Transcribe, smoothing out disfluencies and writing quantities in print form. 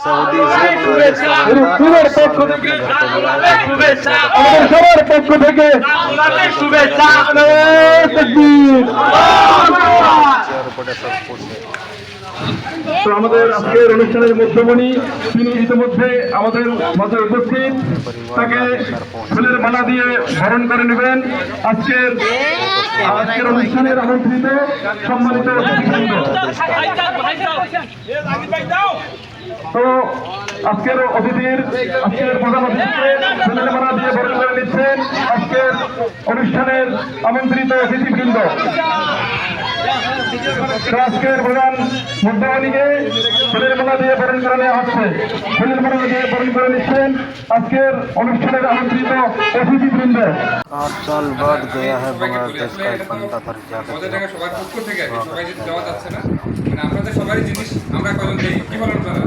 Saudi সবার পক্ষ থেকে শুভেচ্ছা। তো আমাদের আজকের অনুষ্ঠানের মধ্যমণি তিনি ইতিমধ্যে আমাদের মাঝে উপস্থিত, তাকে ফুলের মালা দিয়ে বরণ করে নেবেন। আজকের অনুষ্ঠানের আমন্ত্রিত সম্মানিত অতিথিবৃন্দ। তো আজকের প্রধান অতিথিকে ফুলের মালা দিয়ে বরণ করে নিচ্ছেন আজকের অনুষ্ঠানের আমন্ত্রিত অতিথিবৃন্দ। আজকের প্রধান মধ্যমণিকে ফুলের মালা দিয়ে বরণ করে নেওয়া হচ্ছে। ফুলের মালা দিয়ে বরণ করে নিচ্ছেন আজকের অনুষ্ঠানের আমন্ত্রিত অতিথিবৃন্দ। चल बढ़ गया है बांग्लादेश का एक बंदा पर जाकर সবার পক্ষ থেকে সবাই যাওয়া যাচ্ছে না, আপনাদের সবারই জিনিস আমরা কজন দেই, কি বলেন আপনারা?